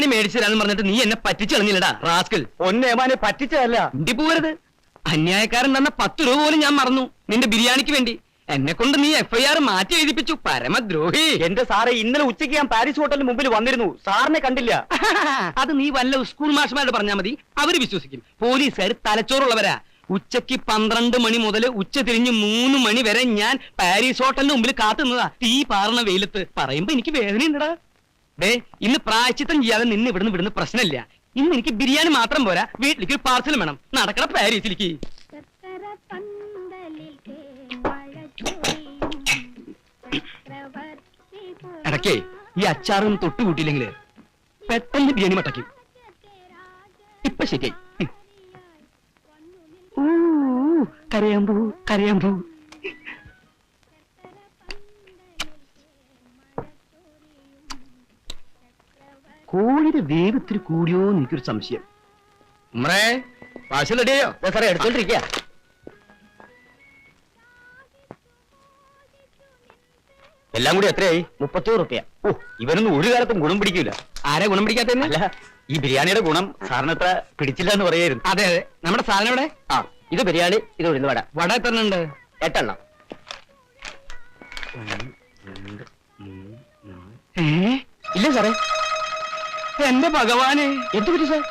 ബിരിയാണി മേടിച്ചു തരാന്ന് പറഞ്ഞിട്ട് നീ എന്നെ പറ്റിച്ചെളിഞ്ഞില്ലടാ റാസ്കൽ. ഒന്നേമാനെ പറ്റിച്ചതല്ല. ഇണ്ടി പോവരുത്. അന്യായക്കാരൻ തന്ന 10 രൂപ പോലും ഞാൻ മറന്നു നിന്റെ ബിരിയാണിക്ക് വേണ്ടി. എന്നെ കൊണ്ട് നീ FIR മാറ്റി എഴുതിപ്പിച്ചു, പരമദ്രോഹി. എന്റെ സാറെ, ഇന്നലെ ഉച്ചയ്ക്ക് ഞാൻ പാരീസ് ഹോട്ടലിന് മുമ്പിൽ വന്നിരുന്നു, സാറിനെ കണ്ടില്ല. അത് നീ വല്ല സ്കൂൾ മാഷ്മാരോട് പറഞ്ഞാൽ മതി, അവര് വിശ്വസിക്കും. പോലീസുകാർ തലച്ചോറുള്ളവരാ. ഉച്ചയ്ക്ക് 12 മണി മുതൽ ഉച്ച തിരിഞ്ഞ് 3 മണി വരെ ഞാൻ പാരീസ് ഹോട്ടലിന് മുമ്പിൽ കാത്തുന്നതാ, തീ പാർന്ന വെയിലത്ത്. പറയുമ്പോ എനിക്ക് വേദനയുണ്ടടാ. ഡേ, ഇന്ന് പ്രായച്ചിത്തം ചെയ്യാതെ നിന്ന് ഇവിടുന്ന് വിടുന്ന പ്രശ്നമില്ല. ഇന്ന് എനിക്ക് ബിരിയാണി മാത്രം പോരാ, വീട്ടിലേക്ക് ഒരു പാർസൽ വേണം. നടക്കണ പാരീസിലേക്ക്. ഇടയ്ക്കേ ഈ അച്ചാറും തൊട്ടുകൂട്ടിയില്ലെങ്കില് പെട്ടെന്ന് ബിരിയാണി മട്ടയ്ക്കും. ഇപ്പൊ ശരിയായി. കരയാമ്പൂ കരയാമ്പൂ. കോഴിയുടെ വേഗത്തിൽ കൂടിയോ എനിക്കൊരു സംശയം. ഉമ്മറേ, പാഴ്സൽ റെഡിയോ? സാറേ, എടുത്തോണ്ടിരിക്കുക. എല്ലാം കൂടി എത്രയായി? 30 റുപ്യ. ഓ, ഇവനൊന്നും ഒരു കാലത്തും ഗുണം പിടിക്കൂല. ആരെ ഗുണം പിടിക്കാത്തല്ല, ഈ ബിരിയാണിയുടെ ഗുണം സാറിന് അത്ര പിടിച്ചില്ല എന്ന് പറയായിരുന്നു. അതെ അതെ. നമ്മുടെ സാധനം ഇവിടെ. ഇത് ബിരിയാണി, ഇത് ഉഴുന്ന് വട. വട എത്ര ഉണ്ട്? 8 എണ്ണം. ഇല്ല സാറേ. എന്റെ ഭഗവാനെ, എന്ത് പറ്റി സാർ?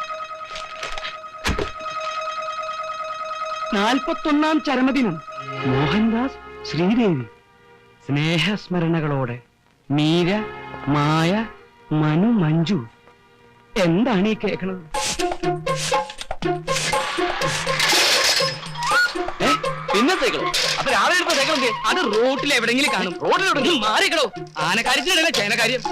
41ാം ചരമദിനം. മോഹൻദാസ്, ശ്രീദേവി. സ്നേഹസ്മരണകളോടെ മീര, മായ, മനു, മഞ്ജു. എന്താണ് ഈ കേൾക്കണത്? പിന്നെ സൈക്കിളോ? അപ്പൊ രാവിലെ എടുത്ത സൈക്കിൾ എന്ത്? അത് റോട്ടിൽ എവിടെങ്കിലും കാണും. റോഡിലെവിടെങ്കിലും മാറിക്കടോ. ആനക്കാര്യത്തിനിടയിലെ ചേനക്കാര്യം.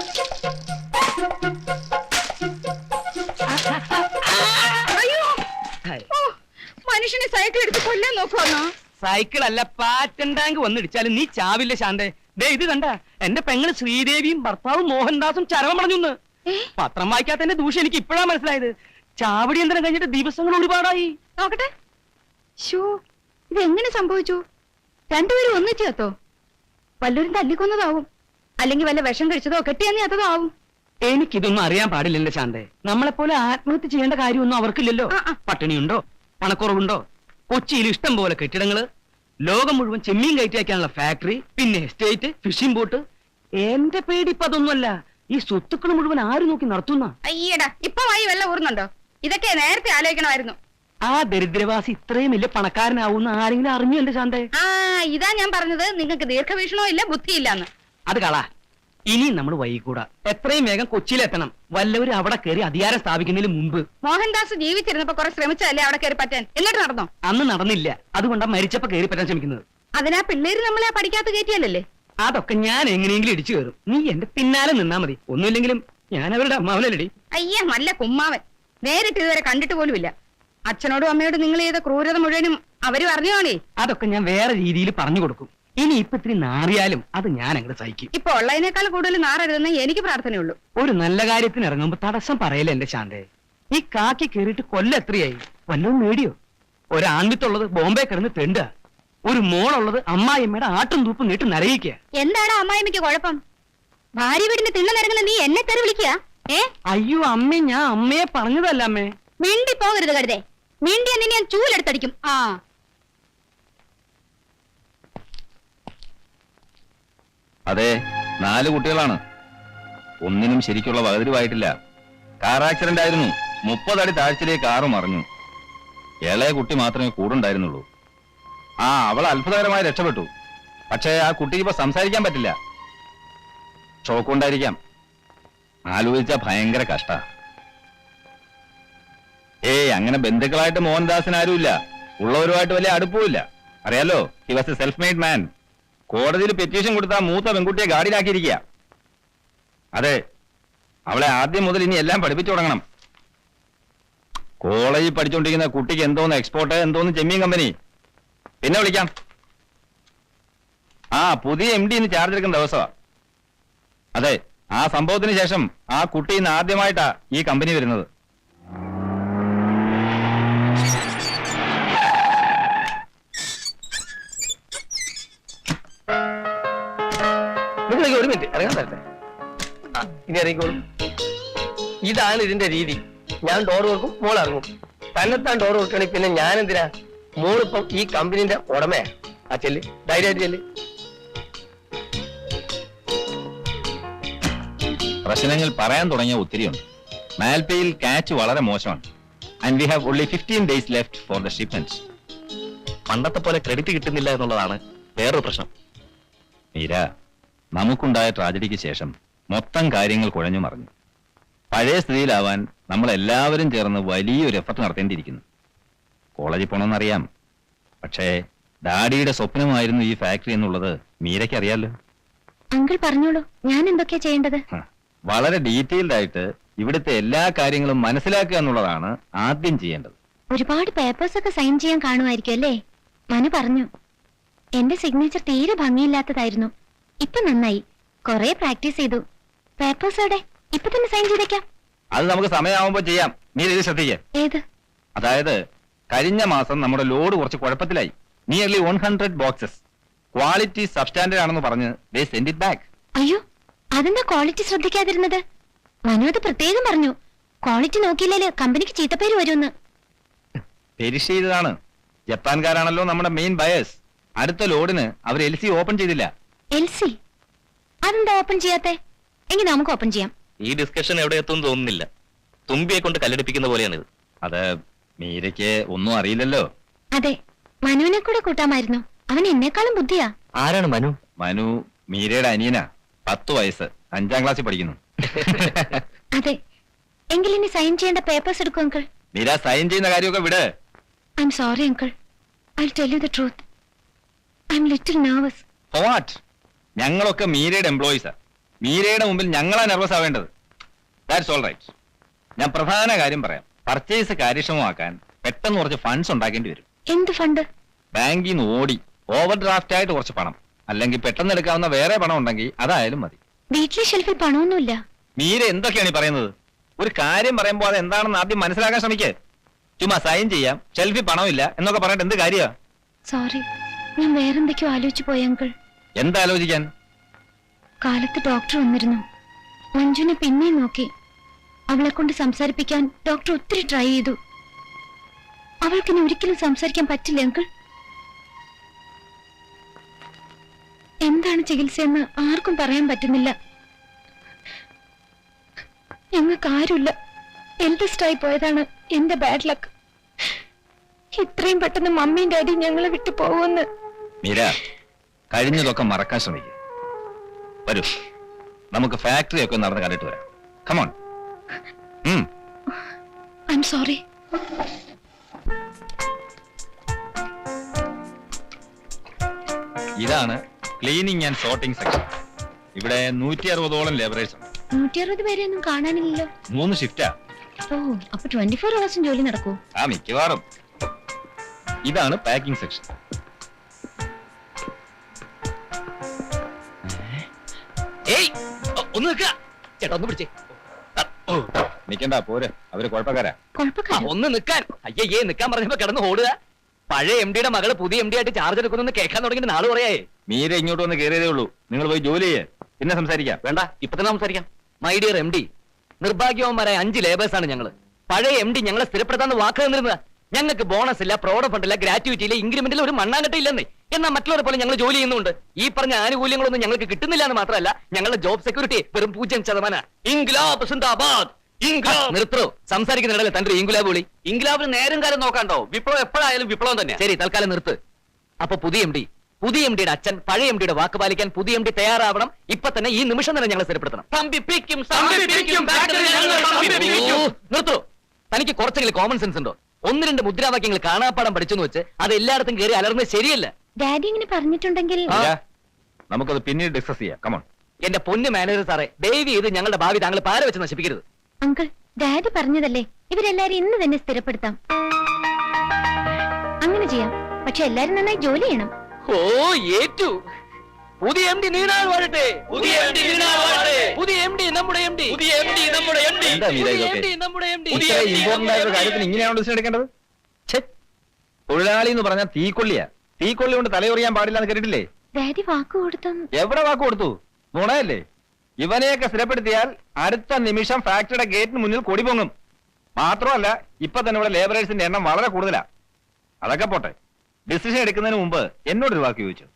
മനുഷ്യനെ സൈക്കിൾ എടുത്ത് കൊല്ലാൻ നോക്കുവാന്നോ? സൈക്കിൾ അല്ല, പാറ്റൻ ടാങ്ക് വന്നിടിച്ചാലും നീ ചാവില്ല ശാന്തേ. ദേ ഇത് കണ്ട, എന്റെ പെങ്ങള് ശ്രീദേവിയും ഭർത്താവും മോഹൻദാസും ചരമം പറഞ്ഞുന്ന്. പത്രം വായിക്കാത്തതിന്റെ ദൂഷ്യം എനിക്ക് ഇപ്പോഴാ മനസ്സിലായത്. ചാവടി യന്ത്രം കഴിഞ്ഞിട്ട് ദിവസങ്ങൾ ഒരുപാടായി. നോക്കട്ടെ. ഷോ, ഇത് എങ്ങനെ സംഭവിച്ചു? രണ്ടുപേരും ഒന്നിച്ചു കത്തോ? വല്ലവരും തല്ലിക്കൊന്നതാവും, അല്ലെങ്കിൽ വല്ല വിഷം കഴിച്ചതോ കെട്ടിയെന്നീ അതോ ആവും. എനിക്കിതൊന്നും അറിയാൻ പാടില്ലല്ലോ ശാന്തേ. നമ്മളെപ്പോലെ ആത്മഹത്യ ചെയ്യേണ്ട കാര്യമൊന്നും അവർക്കില്ലല്ലോ. പട്ടിണിയുണ്ടോ, പണക്കുറവുണ്ടോ? കൊച്ചിയിൽ ഇഷ്ടം പോലെ കെട്ടിടങ്ങള്, ലോകം മുഴുവൻ ചെമ്മീൻ കയറ്റി വയ്ക്കാനുള്ള ഫാക്ടറി, പിന്നെ എസ്റ്റേറ്റ്, ഫിഷിംഗ് ബോട്ട്. എന്റെ പേടി ഇപ്പൊ അതൊന്നുമല്ല, ഈ സ്വത്തുക്കൾ മുഴുവൻ ആര് നോക്കി നടത്തുന്ന? അയ്യടാ, ഇപ്പൊ വഴി വല്ല ഊർന്നുണ്ടോ? ഇതൊക്കെ നേരത്തെ ആലോചിക്കണമായിരുന്നു. ആ ദരിദ്രവാസി ഇത്രയും വലിയ പണക്കാരനാവുന്ന ആരെങ്കിലും അറിഞ്ഞു എന്റെ ശാന്തേ? ഇതാ ഞാൻ പറഞ്ഞത്, നിങ്ങൾക്ക് ദീർഘവീക്ഷണവും ഇല്ല, ബുദ്ധിയില്ലാന്ന്. അത് കളാ. ഇനി നമ്മൾ വൈകൂടാ. എത്രയും വേഗം കൊച്ചിയിലെത്തണം. വല്ലവരും അവിടെ കയറി അധികാരം സ്ഥാപിക്കുന്നതിന് മുമ്പ്. മോഹൻദാസ് ജീവിച്ചിരുന്നപ്പോ കുറെ ശ്രമിച്ചല്ലേ അവിടെ കയറി പറ്റാൻ? എന്നിട്ട് നടന്നോ? അന്ന് നടന്നില്ല. അതുകൊണ്ടാ മരിച്ചപ്പോ കയറി പറ്റാൻ ശ്രമിക്കുന്നത്. അതിനാ പിള്ളേര് നമ്മളെ പഠിക്കാത്ത കയറ്റിയല്ലേ? അതൊക്കെ ഞാൻ എങ്ങനെയെങ്കിലും ഇടിച്ചു കയറും. നീ എന്റെ പിന്നാലെ നിന്നാ മതി. ഒന്നുമില്ലെങ്കിലും ഞാൻ അവരുടെ അമ്മാവനല്ലടി. അയ്യ, നല്ല കുമ്മാവൻ. നേരിട്ട് ഇതുവരെ കണ്ടിട്ട് പോലുമില്ല. അച്ഛനോടും അമ്മയോടും നിങ്ങൾ ചെയ്ത ക്രൂരത മുഴുവനും അവര് പറഞ്ഞോണേ. അതൊക്കെ ഞാൻ വേറെ രീതിയിൽ പറഞ്ഞു കൊടുക്കും. ഇനി ഇപ്പൊ ഇത്തിരി നാറിയാലും അത് ഞാൻ അങ്ങോട്ട് സഹിക്കും. ഇപ്പൊ ഉള്ളതിനേക്കാൾ കൂടുതൽ നാറരുതെന്ന് എനിക്ക് പ്രാർത്ഥനയുള്ളൂ. ഒരു നല്ല കാര്യത്തിന് ഇറങ്ങുമ്പോ തടസ്സം പറയല്ലേ എന്റെ ശാന്തേ. ഈ കാക്കി കയറിയിട്ട് കൊല്ലം എത്രയായി? വല്ലതും നേടിയോ? ഒരാൺവിത്തുള്ളത് ബോംബെ കിടന്ന് തെണ്ട, ഒരു മോളുള്ളത് അമ്മായിയമ്മയുടെ ആട്ടും തൂപ്പും നീട്ട് നരയിക്കുക. എന്താണ് അമ്മായിമ്മയ്ക്ക് കുഴപ്പം? ഭാര്യ വീടിന് തിണ്ണ നിരങ്ങുന്ന നീ എന്നെ തെറി വിളിക്കുക? അയ്യോ അമ്മേ, ഞാൻ അമ്മയെ പറഞ്ഞതല്ല അമ്മേ. മിണ്ടി പോകരുത് കരുതേ. മിണ്ടിയ നിന്നെ ഞാൻ ചൂലെടുത്തടിക്കും. അതെ, 4 കുട്ടികളാണ്. ഒന്നിനും ശരിക്കുള്ള വകതിരിവായിട്ടില്ല. കാർ ആക്സിഡന്റ് ആയിരുന്നു. 30 അടി താഴ്ചയിലേക്ക് കാറ് മറിഞ്ഞു. ഇളയ കുട്ടി മാത്രമേ കൂടുണ്ടായിരുന്നുള്ളൂ. അവൾ അത്ഭുതകരമായി രക്ഷപ്പെട്ടു. പക്ഷേ ആ കുട്ടിക്ക് ഇപ്പൊ സംസാരിക്കാൻ പറ്റില്ല. ഷോക്ക് കൊണ്ടായിരിക്കാം. ആലോചിച്ച ഭയങ്കര കഷ്ട. അങ്ങനെ ബന്ധുക്കളായിട്ട് മോഹൻദാസിന് ആരുമില്ല. ഉള്ളവരുമായിട്ട് വലിയ അടുപ്പമില്ല. അറിയാലോ, he was A self made മാൻ. കോടതിയിൽ പെറ്റീഷൻ കൊടുത്താൽ മൂത്ത പെൺകുട്ടിയെ ഗാർഡിനാക്കിയിരിക്കുക. അതെ, അവളെ ആദ്യം മുതൽ ഇനി എല്ലാം പഠിപ്പിച്ചു തുടങ്ങണം. കോളേജിൽ പഠിച്ചുകൊണ്ടിരിക്കുന്ന കുട്ടിക്ക് എന്തോന്ന് എക്സ്പോർട്ട്, എന്തോന്ന് ചെമ്മീൻ കമ്പനി. പിന്നെ വിളിക്കാം. പുതിയ MD ഇന്ന് ചാർജ് എടുക്കുന്ന ദിവസമാ. അതെ, ആ സംഭവത്തിന് ശേഷം ആ കുട്ടി ഇന്ന് ആദ്യമായിട്ടാ ഈ കമ്പനി വരുന്നത്. ഒരു മിനിറ്റ് ഇറങ്ങാൻ തരട്ടെ. ഇനി ഇറങ്ങിക്കോളൂ. ഇതാണ് ഇതിന്റെ രീതി. ഞാൻ ഡോർ വെക്കും, മോൾ ഇറങ്ങും. തന്നെത്താൻ ഡോർ വെക്കണേ പിന്നെ ഞാൻ എന്തിനാ? മോളിപ്പം ഈ കമ്പനിന്റെ ഉടമയാ. ആ ചെല്ല്, ധൈര്യമായിട്ട് ചെല്ല്. പ്രശ്നങ്ങൾ പറയാൻ തുടങ്ങിയ ഒത്തിരിയുണ്ട്. മാൽപേയിൽ കാച്ച് വളരെ മോശമാണ്. And we have only 15 days left for the shipments. പണ്ടത്തെ പോലെ ക്രെഡിറ്റ് കിട്ടുന്നില്ല എന്നുള്ളതാണ് വേറൊരു പ്രശ്നം. മീര, നമുക്കുണ്ടായ ട്രാജഡിക്ക് ശേഷം മൊത്തം കാര്യങ്ങൾ കുഴഞ്ഞു മറിഞ്ഞു. പഴയ സ്ഥിതിയിലാവാൻ നമ്മൾ എല്ലാവരും ചേർന്ന് വലിയൊരു എഫർട്ട് നടത്തേണ്ടിയിരിക്കുന്നു. കോളേജിൽ പോകണമെന്നറിയാം, പക്ഷേ ഡാഡിയുടെ സ്വപ്നമായിരുന്നു ഈ ഫാക്ടറി എന്നുള്ളത് മീരയ്ക്ക് അറിയാലോ. അങ്കിൾ പറഞ്ഞോളൂ, ഞാൻ എന്തൊക്കെയാ ചെയ്യേണ്ടത്? വളരെ ഡീറ്റെയിൽഡ് ആയിട്ട് ഇവിടുത്തെ എല്ലാ കാര്യങ്ങളും മനസ്സിലാക്കുക എന്നുള്ളതാണ് ആദ്യം ചെയ്യേണ്ടത്. ഒരുപാട് പേപ്പേഴ്സ് ഒക്കെ സൈൻ ചെയ്യാൻ കാണുമായിരിക്കും അല്ലേ? മനു പറഞ്ഞു. എന്റെ സിഗ്നേച്ചർ തീരെ ഭംഗിയില്ലാത്തതായിരുന്നു. ഇപ്പൊ നന്നായി, കൊറേ പ്രാക്ടീസ് ചെയ്തു. പേപ്പേഴ്സ് എവിടെ? ഇപ്പൊ തന്നെ സൈൻ ചെയ്തേക്കാം. അത് നമുക്ക് സമയമാകുമ്പോൾ ചെയ്യാം. മീര ഇത് ശ്രദ്ധിക്കുക. ഏത്? അതായത് കഴിഞ്ഞ മാസം നമ്മുടെ ലോഡ് കുറച്ച് കുഴപ്പത്തിലായി. Nearly 100 boxes. ക്വാളിറ്റി സബ്സ്റ്റാൻഡേർഡ് ആണെന്ന് പറഞ്ഞ് ദേ സെൻഡ് ഇറ്റ് ബാക്ക്. അയ്യോ, അതെന്താ ക്വാളിറ്റി ശ്രദ്ധിക്കാതിരുന്നത്? മനു അത് പ്രത്യേകം പറഞ്ഞു. ക്വാളിറ്റി നോക്കിയില്ലേ കമ്പനിക്ക് ചീത്തപ്പേര് വരുമെന്ന്. പെരിഷ് ചെയ്തതാണ്. ജപ്പാൻകാരാണല്ലോ നമ്മുടെ മെയിൻ ബയേഴ്സ്. അടുത്ത ലോഡിന് അവർ LC ഓപ്പൺ ചെയ്തില്ല. LC? അതെന്താ ഓപ്പൺ ചെയ്യാത്തെ? എങ്കിൽ നമുക്ക് ഓപ്പൺ ചെയ്യാം. ഈ ഡിസ്കഷൻ എവിടെ എത്തും തോന്നുന്നില്ല. തുമ്പിയെ കൊണ്ട് കല്ലെടുപ്പിക്കുന്ന പോലെയാണിത്. അത് മീരയ്ക്ക് ഒന്നും അറിയില്ലല്ലോ. അതെ, മനുവിനെ കൂടെ കൂട്ടാമായിരുന്നു. അവൻ എന്നെക്കാളും ബുദ്ധിയാ. ആരാണ് മനു? മനു മീരയുടെ അനിയനാ. 10 വയസ്സ്, 5ാം ക്ലാസ്സിൽ പഠിക്കുന്നു. അതെ, എങ്കിൽ ഇനി സൈൻ ചെയ്യേണ്ട പേപ്പേഴ്സ് എടുക്കൂ അങ്കിൾ. മീര സൈൻ ചെയ്യുന്ന കാര്യമൊക്കെ വിട്. I'm sorry uncle. I tell you the truth. I'm little nervous. What? ഞങ്ങളൊക്കെ മീരയുടെ എംപ്ലോയീസാ. മീരയുടെ മുമ്പിൽ ഞങ്ങളാ നെർവസ് ആവേണ്ടത്. That's all right. ഞാൻ പ്രധാന കാര്യം പറയാം. പർച്ചേസ് കാര്യക്ഷമമാക്കാൻ പെട്ടെന്ന് കുറച്ച് ഫണ്ട്സ് ഉണ്ടാക്കേണ്ടി വരും. എന്ത് ഫണ്ട്? ബാങ്കിൽ നിന്ന് ഓടി ഓവർ ഡ്രാഫ്റ്റ് ആയിട്ട് കുറച്ച് പണം, അല്ലെങ്കിൽ പെട്ടെന്ന് എടുക്കാവുന്ന വേറെ പണം ഉണ്ടെങ്കിൽ അതായാലും മതി. വീട്ടിലെ ഷെൽഫിൽ പണമൊന്നുമില്ല. മീര എന്തൊക്കെയാണ് ഈ പറയുന്നത്? ഒരു കാര്യം പറയുമ്പോൾ അത് എന്താണെന്ന് ആദ്യം മനസ്സിലാക്കാൻ ശ്രമിക്കേ. ചുമ്മാ സൈൻ ചെയ്യാം, ഷെൽഫിൽ പണമില്ല എന്നൊക്കെ പറഞ്ഞിട്ട് എന്ത് കാര്യമാ? സോറി, ഞാൻ വേറെന്തൊക്കെയോ ആലോചിച്ചു പോയി അങ്കിൾ. എന്താലോചിക്കാൻ? കാലത്ത് ഡോക്ടർ വന്നിരുന്നു. മഞ്ജുനെ പിന്നെയും നോക്കി. അവളെ കൊണ്ട് സംസാരിപ്പിക്കാൻ ഡോക്ടർ ഒത്തിരി ട്രൈ ചെയ്തു. അവൾക്കിനി ഒരിക്കലും സംസാരിക്കാൻ പറ്റില്ല അങ്കിൾ. എന്താണ് ചികിത്സയെന്ന് ആർക്കും പറയാൻ പറ്റുന്നില്ല. ഞങ്ങൾക്ക് ആരുമില്ല. എൽഡസ്റ്റ് ആയി പോയതാണ് എന്റെ ബാഡ് ലക്ക്. ഇത്രയും പെട്ടെന്ന് മമ്മിയും ഡാഡിയും ഞങ്ങളെ വിട്ടു പോകുമെന്ന്. മീര, കഴിഞ്ഞതൊക്കെ മറക്കാൻ ശ്രമിക്കുക. വരൂ, നമുക്ക് ഫാക്ടറി ഒക്കെ നടന്ന് കണ്ടിട്ട് വരാം. കമോൺ. I am sorry. ഇതാണ് ക്ലീനിങ് ആൻഡ് സോർട്ടിംഗ് സെക്ഷൻ. ഇവിടെ 160ഓളം ലേബറേഴ്സ് ഉണ്ട്. 160 പേരെയൊന്നും കാണാനില്ലല്ലോ. 3 ഷിഫ്റ്റാ. ഓ, അപ്പൊ 24 hours ജോലി നടക്കൂ? ആ, മിക്കവാറും. ഇതാണ് പാക്കിംഗ് സെക്ഷൻ. ഏയ്, ഒന്ന് നിൽക്കുക ചേട്ടാ, ഒന്ന് പിടിച്ചേ. നിക്കണ്ട, പോരെ, അവര് കുഴപ്പക്കാരാ. കുഴപ്പക്കാരോ? ഒന്ന് നിൽക്കാൻ. അയ്യേ, നിൽക്കാൻ പറഞ്ഞപ്പോ കിടന്ന് ഓടുക. പഴയ MD-യുടെ മകള് പുതിയ MD ആയിട്ട് ചാർജ് എടുക്കുന്നു കേൾക്കാൻ തുടങ്ങിയിട്ട് നാള് പറയായേ. മീര ഇങ്ങോട്ട് വന്ന് കയറിയതേ ഉള്ളൂ. നിങ്ങൾ പോയി ജോലി ചെയ്യേ, പിന്നെ സംസാരിക്കാം. വേണ്ട, ഇപ്പൊ തന്നെ സംസാരിക്കാം. മൈ ഡിയർ MD, നിർഭാഗ്യവന്മാരായ 5 ലേബേഴ്സാണ് ഞങ്ങള്. പഴയ MD ഞങ്ങളെ സ്ഥിരപ്പെടുത്താന്ന് വാക്ക് തന്നിരുന്നത്. ഞങ്ങൾക്ക് ബോണസ് ഇല്ല, പ്രോഡ ഫണ്ട് ഇല്ല, ഗ്രാറ്റുവിറ്റി ഇല്ല, ഇൻക്രിമെന്റിൽ ഒരു മണ്ണാങ്കട്ട ഇല്ലെന്നേ. എന്നാൽ മറ്റുള്ളവരെ പോലെ ഞങ്ങൾ ജോലി ചെയ്യുന്നുണ്ട്. ഈ പറഞ്ഞ ആനുകൂല്യങ്ങളൊന്നും ഞങ്ങൾക്ക് കിട്ടുന്നില്ല എന്ന് മാത്രമല്ല, ഞങ്ങളുടെ ജോബ് സെക്യൂരിറ്റി വെറും 0%. ഇൻക്ലാബ് സിന്ദാബാദ്. നിർത്തോ, സംസാരിക്കുന്നിടല്ലേ തന്റെ ഇൻകുലാബ് വിളി. ഇൻകുലാബിന് നേരം കാലം നോക്കാണ്ടോ? വിപ്ലവം എപ്പോഴായാലും വിപ്ലവം തന്നെ. ശരി, തൽക്കാലം നിർത്ത്. അപ്പൊ പുതിയ MD-യുടെ അച്ഛൻ പഴയ MD-യുടെ വാക്ക് പാലിക്കാൻ പുതിയ MD തയ്യാറാവണം. ഇപ്പൊ തന്നെ, ഈ നിമിഷം തന്നെ ഞങ്ങൾ സ്ഥിരപ്പെടുത്തണം. നിർത്തോ. തനിക്ക് കുറച്ചെങ്കിലും കോമൺ സെൻസ് ഉണ്ടോ? 1-2 മുദ്രാവാക്യങ്ങൾ കാണാപ്പാടം പഠിച്ചെന്ന് വെച്ച് അത് എല്ലായിടത്തും കയറി അലർന്നത് ശരിയല്ല. ഡാഡി ഇങ്ങനെ പറഞ്ഞിട്ടുണ്ടെങ്കിൽ നമുക്കത് പിന്നീട് ഡിസ്കസ് ചെയ്യാം. കമോൺ. എന്റെ പൊന്നു മാനേജർ സാറേ, ദയവ് ചെയ്ത് ഞങ്ങളുടെ ഭാവി താങ്കൾ പാര വെച്ച് നശിപ്പിക്കരുത്. അങ്കിൾ, ഡാഡി പറഞ്ഞതല്ലേ, ഇവരെല്ലാരും ഇന്ന് തന്നെ സ്ഥിരപ്പെടുത്താം. അങ്ങനെ ചെയ്യാം, പക്ഷെ എല്ലാരും നന്നായി ജോലി ചെയ്യണം. ഓ, ഏറ്റു. പുതിയ MD നീണാൾ വാഴട്ടെ. പുതിയ MD നീണാൾ വാഴട്ടെ. പുതിയ MD നമ്മുടെ MD. പുതിയ MD നമ്മുടെ MD. എന്താ മീര ഇതൊക്കെ? MD നമ്മുടെ MD. ഇത്ര ഇമ്പോർട്ടന്റ് ആയ ഒരു കാര്യത്തിന് ഇങ്ങനെയാണോ ഡിസിഷൻ എടുക്കേണ്ടത്? തൊഴിലാളി എന്ന് പറഞ്ഞാൽ തീക്കൊള്ളിയാ. തീക്കൊള്ളി കൊണ്ട് തലയൊറിയാൻ പാടില്ല എന്ന് കേട്ടിട്ടില്ലേ? ഡാഡി വാക്ക് കൊടുത്തു. എവിടെ വാക്ക് കൊടുത്തു? നുണയല്ലേ? ഇവനെയൊക്കെ സ്ഥിരപ്പെടുത്തിയാൽ അടുത്ത നിമിഷം ഫാക്ടറിയുടെ ഗേറ്റിന് മുന്നിൽ കൊടി പൊങ്ങും. മാത്രമല്ല ഇപ്പൊ തന്നെ ഇവിടെ ലേബറേഴ്സിന്റെ എണ്ണം വളരെ കൂടുതലാ. അതൊക്കെ പോട്ടെ, ഡിസിഷൻ എടുക്കുന്നതിന് മുമ്പ് എന്നോടൊരു വാക്ക് ചോദിച്ചു.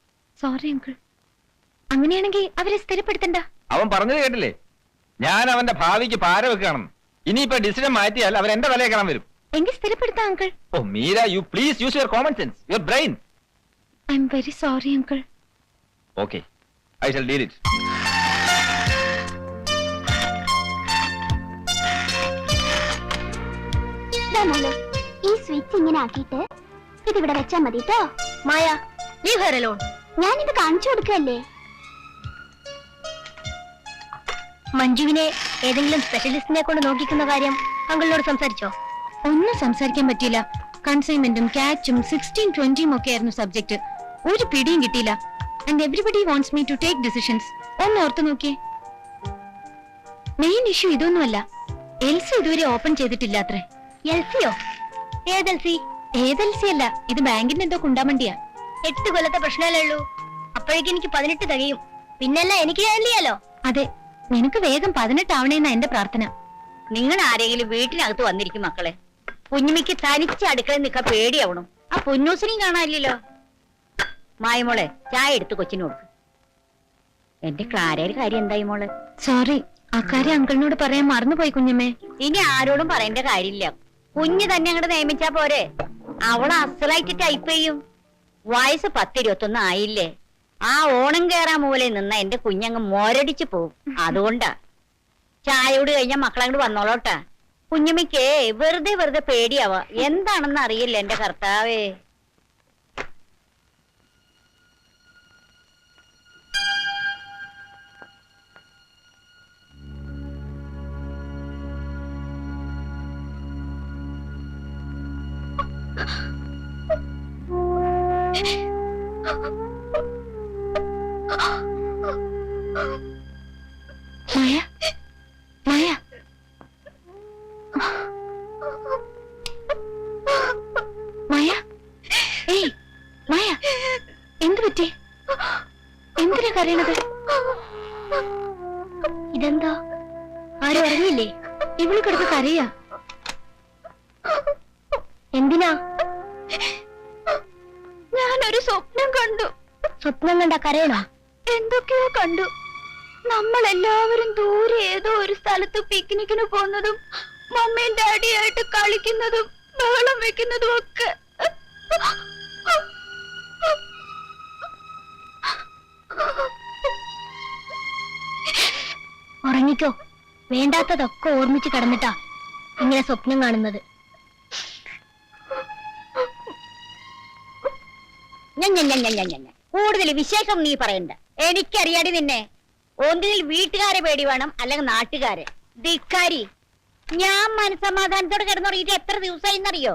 Sorry uncle. അങ്ങനെയാണെങ്കിൽ അവരെ സ്ഥിരപ്പെടുത്തണ്ട. അവൻ പറഞ്ഞത് കേട്ടില്ലേ, ഞാൻ അവന്റെ ഭാവിക്ക് പാര വെക്കുകയാണെന്ന്. ഇനിയിപ്പോ ഡിസിഷൻ മാറ്റിയാൽ അവൻ എന്റെ തലയെ കാണാൻ വരും. എങ്കിൽ സ്ഥിരപ്പെടുത്താം uncle. Oh Meera, you please use your common sense, your brain. I'm very sorry uncle. Okay, I shall deal it. ഈ സ്വിച്ച് ഇങ്ങനെ ആക്കിയിട്ട് ഇതിവിടെ വെച്ചാ മതി കേട്ടോ. Maya, leave her alone. ഞാനിത് കാണിച്ചു കൊടുക്കല്ലേ. മഞ്ജുവിനെ ഏതെങ്കിലും സ്പെഷ്യലിസ്റ്റിനെ കൊണ്ട് നോക്കിക്കുന്ന കാര്യം അങ്കിളിനോട് സംസാരിച്ചോ? ഒന്നും സംസാരിക്കാൻ പറ്റിയില്ല. കൺസൈൻമെന്റും ക്യാച്ചും 16-20 ഒക്കെ ആയിരുന്നു സബ്ജക്ട്. ഒരു പിടിയും കിട്ടിയില്ല. And everybody wants me to take decisions. ഒന്ന് ഓർത്തു നോക്കിയേ. മെയിൻ ഇഷ്യൂ ഇതൊന്നുമല്ല. എൽസി ഇതുവരെ ഓപ്പൺ ചെയ്തിട്ടില്ലാത്രേ. എൽസിയോ? ഏതെൽസി? ഏതെൽസി അല്ല, ഇത് ബാങ്കിന്റെ എന്തോ കുണ്ടാമണ്ടിയാ. 8 കൊല്ലത്തെ പ്രശ്നമല്ലേ ഉള്ളൂ. അപ്പോഴേക്കും എനിക്ക് 18 തികയും. പിന്നല്ല എനിക്ക് ചെയ്യാലോ. അതെ, നിനക്ക് വേഗം 18 ആവണേന്നാ എന്റെ പ്രാർത്ഥന. നിങ്ങൾ ആരെങ്കിലും വീട്ടിനകത്ത് വന്നിരിക്കും മക്കളെ. കുഞ്ഞുമിക്ക് തനിച്ച് അടുക്കളയിൽ നിൽക്കാൻ പേടിയാവണം. ആ പൊന്നൂസിനെയും കാണാനില്ലല്ലോ. മായമോളെ, ചായ എടുത്ത് കൊച്ചിന് കൊടുക്ക്. എന്റെ ക്ലാരയുടെ കാര്യം എന്തായി മോളെ? സോറി, അക്കാര്യം അങ്കിളിനോട് പറയാൻ മറന്നുപോയി കുഞ്ഞമ്മേ. ഇനി ആരോടും പറയേണ്ട കാര്യമില്ല. കുഞ്ഞ് തന്നെ അങ്ങോട്ട് നിയമിച്ചാ പോരെ. അവളെ അസലായിട്ട് ടൈപ്പ് ചെയ്യും. വയസ്സ് 10-21 ആയില്ലേ. ആ ഓണം കേറാൻ മൂലെ നിന്ന എന്റെ കുഞ്ഞങ്ങ് മോരടിച്ചു പോവും. അതുകൊണ്ടാ. ചായയോട് കഴിഞ്ഞാൽ മക്കളങ്ങോട്ട് വന്നോളോട്ടാ. കുഞ്ഞുമിക്കേ വെറുതെ പേടിയാവാ. എന്താണെന്ന് അറിയില്ല എന്റെ കർത്താവേ. മായ, മായ, മായ, ഏയ് മായ, എന്ത് പറ്റി? എന്തിനാ കരയണത്? ഇതെന്താ? ആരും അറിഞ്ഞില്ലേ? ഇവള് കിടന്ന് കരയാ. എന്തിനാ? ഞാനൊരു സ്വപ്നം കണ്ടു. സ്വപ്നം കണ്ട കരയണോ? എന്തൊക്കെയോ കണ്ടു. നമ്മളെല്ലാവരും ദൂരെ ഏതോ ഒരു സ്ഥലത്ത് പിക്നിക്കിന് പോകുന്നതും മമ്മിയും ഡാഡിയായിട്ട് കളിക്കുന്നതും ബഹളം വെക്കുന്നതും ഒക്കെ. ഉറങ്ങിക്കോ. വേണ്ടാത്തതൊക്കെ ഓർമ്മിച്ച് കിടന്നിട്ടാ ഇങ്ങനെ സ്വപ്നം കാണുന്നത്. കൂടുതൽ വിശേഷം നീ പറയണ്ട. എനിക്കറിയാടി നിന്നെ. ഒന്നിൽ വീട്ടുകാരെ പേടി വേണം, അല്ലെങ്കിൽ നാട്ടുകാരെ. ധിക്കാരി, ഞാൻ മനസമാധാനത്തോടെ കിടന്നുറങ്ങിയിട്ട് എത്ര ദിവസമായിന്നറിയോ?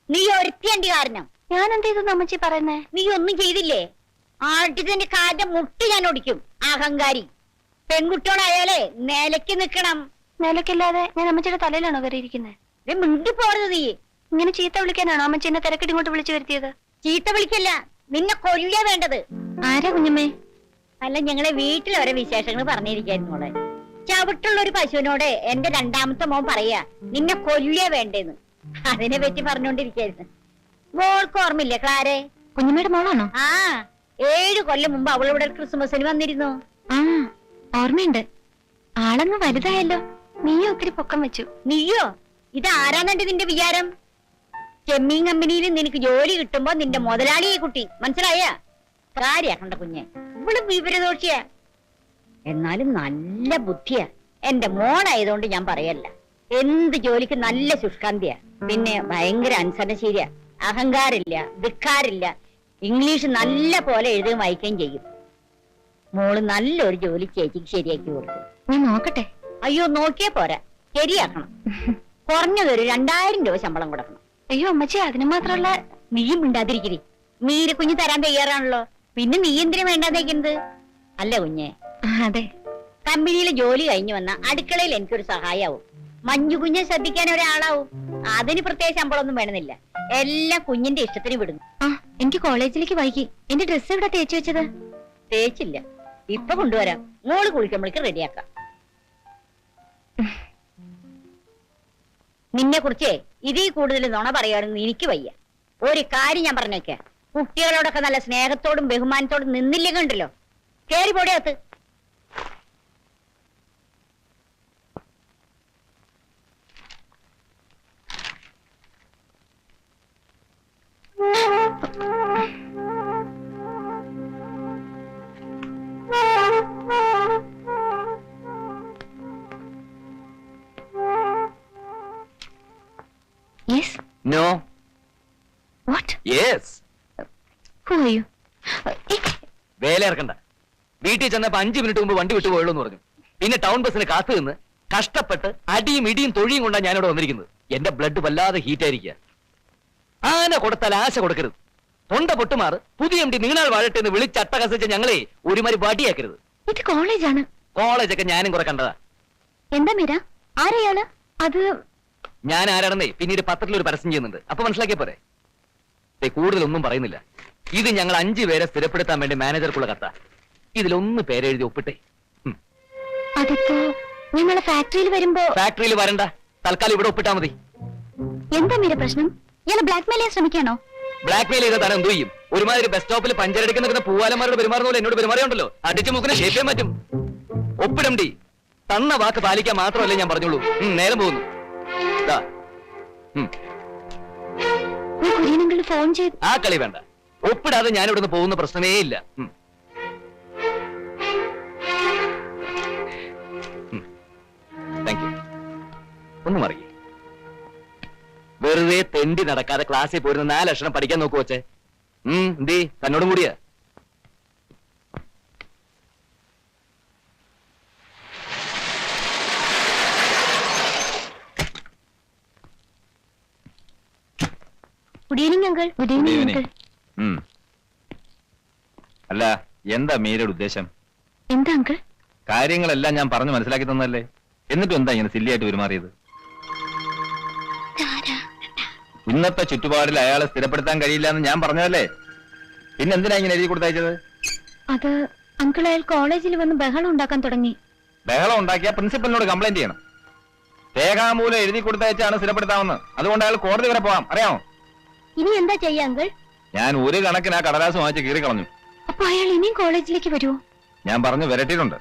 നീ ഒരുത്തിയണ്ടി കാരണം. ഞാൻ എന്ത് ചെയ്തു അമ്മച്ചി പറയുന്നേ? നീ ഒന്നും ചെയ്തില്ലേ? ആട്ടിന്റെ കാര്യം മുട്ടി ഞാൻ ഓടിക്കും. അഹങ്കാരി. പെൺകുട്ടിയോടായാലേ നിലയ്ക്ക് നിൽക്കണം. നിലക്കില്ലാതെ ഞാൻ അമ്മച്ചിയുടെ തലയിലാണോ കയറിയിരിക്കുന്നത്? മിണ്ടി പോறது നീ. ഇങ്ങനെ ചീത്ത വിളിക്കാനാണോ അമ്മച്ചി എന്നെ തിരക്കിട്ട് ഇങ്ങോട്ട് വിളിച്ചു വരുത്തിയത്? ചീത്ത വിളിക്കല്ല, നിന്നെ കൊല്ലുക വേണ്ടത്. ആരാ കുഞ്ഞമ്മേ? അല്ല, ഞങ്ങളെ വീട്ടിൽ ഓരോ വിശേഷങ്ങൾ പറഞ്ഞിരിക്കായിരുന്നു മോളെ. ചവിട്ടുള്ള ഒരു പശുവിനോട് എന്റെ 2ാമത്തെ മോൻ പറയാ നിന്നെ കൊല്ലുക വേണ്ടേന്ന്. അതിനെ പറ്റി പറഞ്ഞോണ്ടിരിക്കായിരുന്നു. മോൾക്ക് ഓർമ്മയില്ലേ ക്ലാരെ? കുഞ്ഞമ്മയുടെ മോളാണോ? ആ, 7 കൊല്ലം മുമ്പ് അവളിവിടെ ക്രിസ്മസിന് വന്നിരുന്നു. ആ, ഓർമ്മയുണ്ട്. ആളങ്ങ് വലുതായല്ലോ. നീയും ഒത്തിരി പൊക്കം വെച്ചു. നീയോ? ഇത് ആരാന്നുണ്ട് നിന്റെ വിചാരം? ചെമ്മീൻ കമ്പനിയിൽ നിനക്ക് ജോലി കിട്ടുമ്പോ നിന്റെ മുതലാളിയെ കുട്ടി, മനസ്സിലായ? കാര്യാക്കണ്ട കുഞ്ഞെ. ഇവള് വിവരദോഷിയാ, എന്നാലും നല്ല ബുദ്ധിയാ. എന്റെ മോളായതുകൊണ്ട് ഞാൻ പറയല്ല. എന്ത് ജോലിക്ക് നല്ല ശുഷ്കാന്തിയാ. പിന്നെ ഭയങ്കര അനുസരണശീലിയാ. അഹങ്കാരില്ല, ധിക്കാരില്ല. ഇംഗ്ലീഷ് നല്ല പോലെ എഴുതുകയും വായിക്കുകയും ചെയ്യും. മോള് നല്ലൊരു ജോലി ചേച്ചിക്ക് ശരിയാക്കി കൊടുക്കും. ഞാൻ നോക്കട്ടെ. അയ്യോ, നോക്കിയേ പോരാ, ശരിയാക്കണം. കുറഞ്ഞതൊരു 2000 രൂപ ശമ്പളം കൊടുക്കണം. അയ്യോ അമ്മച്ചി, അതിന് മാത്രമുള്ള. നീയും മിണ്ടാതിരിക്കരി. മീര കുഞ്ഞ് തരാൻ തയ്യാറാണല്ലോ. പിന്നെ നീ എന്തിനു വേണ്ടാതേക്കുന്നത്? അല്ല കുഞ്ഞെ, അതെ. കമ്പനിയിലെ ജോലി കഴിഞ്ഞു വന്ന അടുക്കളയിൽ എനിക്കൊരു സഹായാവും. മഞ്ജു കുഞ്ഞെ ശ്രദ്ധിക്കാൻ ഒരാളാവും. അതിന് പ്രത്യേക ശമ്പളമൊന്നും വേണമെന്നില്ല. എല്ലാം കുഞ്ഞിന്റെ ഇഷ്ടത്തിന് വിടുന്നു. ആ, എനിക്ക് കോളേജിലേക്ക് വൈകി. എന്റെ ഡ്രസ്സ് എവിടെ തേച്ചു വെച്ചത്? തേച്ചില്ല. ഇപ്പൊ കൊണ്ടുവരാം. മോള് കുളിക്കുമ്പോഴേക്ക് റെഡിയാക്കാം. നിന്നെ കുറിച്ചേ ഇതിൽ കൂടുതൽ നുണ പറയുകയാണെന്ന് എനിക്ക് വയ്യ. ഒരു കാര്യം ഞാൻ പറഞ്ഞേക്കാം, കുട്ടികളോടൊക്കെ നല്ല സ്നേഹത്തോടും ബഹുമാനത്തോടും നിന്നില്ലേ കണ്ടല്ലോ. കേറി പോടിയകത്ത്. Yes? No. What? Yes. Who are you? വേല ഇറക്കണ്ട. വീട്ടിൽ ചെന്നപ്പോ 5 മിനിറ്റ് മുമ്പ് വണ്ടി വിട്ടു പോയുള്ളൂ എന്ന് പറഞ്ഞു. പിന്നെ ടൗൺ ബസ്സിന് കാത്തു നിന്ന് കഷ്ടപ്പെട്ട് അടിയും ഇടിയും തൊഴിയും കൊണ്ടാണ് ഞാനിവിടെ വന്നിരിക്കുന്നത്. എന്റെ ബ്ലഡ് വല്ലാതെ ഹീറ്റ് ആയിരിക്കുക. ആന കൊടുത്താൽ ആശ കൊടുക്കരുത്. തൊണ്ട പൊട്ടുമാറ് പുതിയ എം ഡി നീണാൾ വാഴട്ടെ എന്ന് വിളിച്ചട്ടകസിച്ച ഞങ്ങളെ ഒരുമാതിരി വടിയാക്കരുത്. ഇത് കോളേജാണ്. കോളേജൊക്കെ ഞാനും കുറെ കണ്ടതാ. എന്താ മീര? ആരെയാണ് അത്? ഞാൻ ആരാണെന്നേ പിന്നീട് പത്രത്തിൽ ഒരു പരസ്യം ചെയ്യുന്നുണ്ട്. അപ്പൊ മനസ്സിലാക്കിയ പോരെ. കൂടുതലൊന്നും പറയുന്നില്ല. ഇത് ഞങ്ങൾ 5 പേരെ സ്ഥിരപ്പെടുത്താൻ വേണ്ടി മാനേജർക്കുള്ള കത്ത. ഇതിലൊന്ന് പേരെഴുതി ഒപ്പിട്ടേ. അതിപ്പോ നിങ്ങളെ ഫാക്ടറിയിൽ വരുമ്പോ. ഫാക്ടറിയിൽ വരണ്ട, തൽക്കാലം ഇവിടെ ഒപ്പിട്ടാ മതി. എന്താ മീര പ്രശ്നം? ഇയാളെ ബ്ലാക്ക്മെയിൽ ചെയ്യാൻ ശ്രമിക്കാണോ? ബ്ലാക്ക്മെയിൽ ചെയ്ത താൻ എന്തു ചെയ്യും? ഒരുമാതിരി ബസ് സ്റ്റോപ്പിൽ പഞ്ചരടിക്ക് നിൽക്കുന്ന പൂവാലന്മാരോട് പെരുമാറുന്ന പോലെ എന്നോട് പെരുമാറിയുണ്ടല്ലോ. അടിച്ചു മുക്കിനെ ഷേപ്പ് ചെയ്യാൻ പറ്റും. ഒപ്പിടം ഡി. തന്ന വാക്ക് പാലിക്കാൻ മാത്രമല്ലേ ഞാൻ പറഞ്ഞോളൂ. നേരം പോകുന്നു. ഫോൺ ചെയ്ത്. ആ കളി വേണ്ട. ഒപ്പിടാതെ ഞാൻ ഇവിടുന്ന് പോകുന്ന പ്രശ്നമേ ഇല്ല. Thank you. ഒന്ന് മറിയേ. വെറുതെ തെണ്ടി നടക്കാതെ ക്ലാസ്സിൽ പോയിരുന്ന 4 അക്ഷരം പഠിക്കാൻ നോക്കു വച്ചേ. എന്തേ തന്നോടും കൂടിയാ. Good evening uncle. Good evening uncle. അല്ല, എന്താ മീരയുടെ ഉദ്ദേശം? എന്താ അങ്കിൾ? കാര്യങ്ങളെല്ലാം ഞാൻ പറഞ്ഞു മനസ്സിലാക്കി തന്നല്ലേ. എന്നിട്ടും എന്താ ഇങ്ങനെ സില്ലിയായിട്ട് പെരുമാറിയത്? ഇന്നത്തെ ചുറ്റുപാടിൽ അയാളെ സ്ഥിരപ്പെടുത്താൻ കഴിയില്ല എന്ന് ഞാൻ പറഞ്ഞതല്ലേ. പിന്നെ എന്തിനാ ഇങ്ങനെ എഴുതി കൊടുത്തയച്ചത്? അത് അങ്കിൾ അയാൾ കോളേജിൽ വന്ന് ബഹളം ഉണ്ടാക്കാൻ തുടങ്ങി. ബഹളം ഉണ്ടാക്കിയ പ്രിൻസിപ്പലിനോട് കംപ്ലൈന്റ് ചെയ്യണം. രേഖാമൂലം എഴുതി കൊടുത്തയച്ചാണ് സ്ഥിരപ്പെടുത്താമെന്ന്. അതുകൊണ്ട് അയാൾ കോടതി വരെ പോവാം. അറിയാമോ? ഇനി എന്താ ചെയ്യാ അങ്കിൾ? ഞാൻ ഒരു കണക്കിന് ആ കടലാസ് വാങ്ങിച്ച് കീറി കളഞ്ഞു. അപ്പൊ അയാൾ ഇനിയും കോളേജിലേക്ക് വരുമോ? ഞാൻ പറഞ്ഞു വരട്ടിയിട്ടുണ്ട്.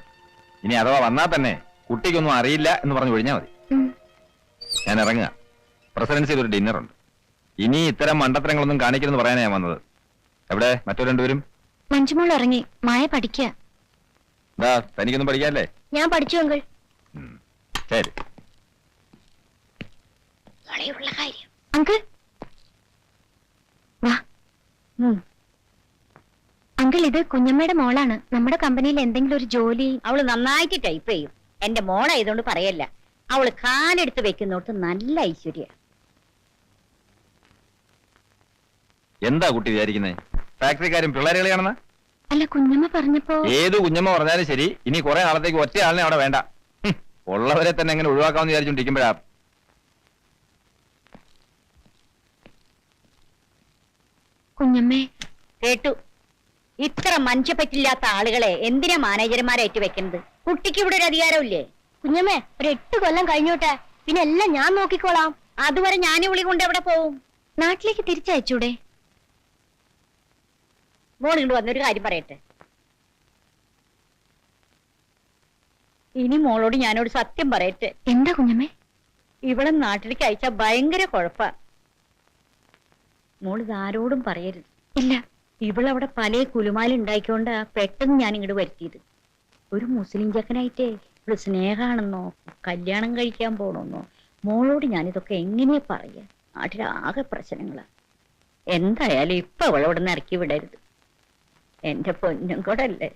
ഇനി അഥവാ വന്നാൽ തന്നെ കുട്ടിക്കൊന്നും അറിയില്ല എന്ന് പറഞ്ഞു ഒഴിഞ്ഞാൽ മതി. ഞാൻ ഇറങ്ങുക. പ്രസിഡൻസിയിൽ ഒരു ഡിന്നർ ഉണ്ട്. ഇനി ഇത്തരം മണ്ടത്തരങ്ങളൊന്നും കാണിക്കരുതെന്ന് പറയാനാ ഞാൻ വന്നത്. എവിടെ മറ്റു രണ്ടുപേരും? മഞ്ജുമോൾ ഇറങ്ങി. മായ പഠിക്കുക. എന്താ തനിക്കൊന്നും പഠിക്കാല്ലേ? ഞാൻ പഠിച്ചു അങ്കിൾ. ശരി. അങ്കിൾ വാ. അങ്കിൾ ഇത് കുഞ്ഞമ്മയുടെ മോളാണ്. നമ്മുടെ കമ്പനിയിൽ എന്തെങ്കിലും ഒരു ജോലി. അവള് നന്നായിട്ട് ടൈപ്പ് ചെയ്യും. എന്റെ മോളായതുകൊണ്ട് പറയല്ല. അവള് കാലെടുത്ത് വെക്കുന്നോട്ട് നല്ല ഐശ്വര്യ. എന്താ കുട്ടി വിചാരിക്കുന്നത്? ഫാക്ടറിക്കാരും പിള്ളേരുകളെയാണെന്ന്? അല്ല, കുഞ്ഞമ്മ പറഞ്ഞപ്പോ. ഏതു കുഞ്ഞമ്മ പറഞ്ഞാലും ശരി, ഇനി കുറെ നാളത്തേക്ക് ഒറ്റ ആളിനെ അവിടെ വേണ്ട. ഉള്ളവരെ തന്നെ എങ്ങനെ ഒഴിവാക്കാമെന്ന് വിചാരിച്ചോണ്ടിരിക്കുമ്പോഴാ. കുഞ്ഞമ്മേ. കേട്ടു. ഇത്ര മനുഷ്യപ്പറ്റില്ലാത്ത ആളുകളെ എന്തിനാ മാനേജർമാരായിട്ട് വെക്കുന്നത്? കുട്ടിക്ക് ഇവിടെ ഒരു അധികാരമില്ലേ? കുഞ്ഞമ്മേ, ഒരു 8 കൊല്ലം കഴിഞ്ഞോട്ടെ, പിന്നെ എല്ലാം ഞാൻ നോക്കിക്കോളാം. അതുവരെ ഞാൻ വിളി കൊണ്ട് എവിടെ പോവും? നാട്ടിലേക്ക് തിരിച്ചയച്ചൂടെ? മോൾ ഇങ്ങോട്ട് വന്നൊരു കാര്യം പറയട്ടെ. ഇനി മോളോട് ഞാനോട് സത്യം പറയട്ടെ. എന്താ കുഞ്ഞമ്മേ? ഇവിടെ നാട്ടിലേക്ക് അയച്ചാ ഭയങ്കര കുഴപ്പാ. മോൾ ഇതാരോടും പറയരുത്. ഇല്ല. ഇവളവിടെ പല കുലുമാലുണ്ടായിക്കൊണ്ടാ പെട്ടെന്ന് ഞാൻ ഇങ്ങോട്ട് വരുത്തിയത്. ഒരു മുസ്ലിം ചെക്കനായിട്ടേ ഇവിടെ സ്നേഹാണെന്നോ കല്യാണം കഴിക്കാൻ പോണെന്നോ മോളോട് ഞാനിതൊക്കെ എങ്ങനെയാ പറയാ? നാട്ടിലാകെ പ്രശ്നങ്ങളാ. എന്തായാലും ഇപ്പൊ അവളവിടെ നിന്ന് ഇറക്കി വിടരുത്. എന്റെ പൊന്നും കൂടെ അല്ലേ.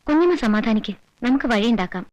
കുഞ്ഞമ്മ സമാധാനിക്ക്. നമുക്ക് വഴിയുണ്ടാക്കാം.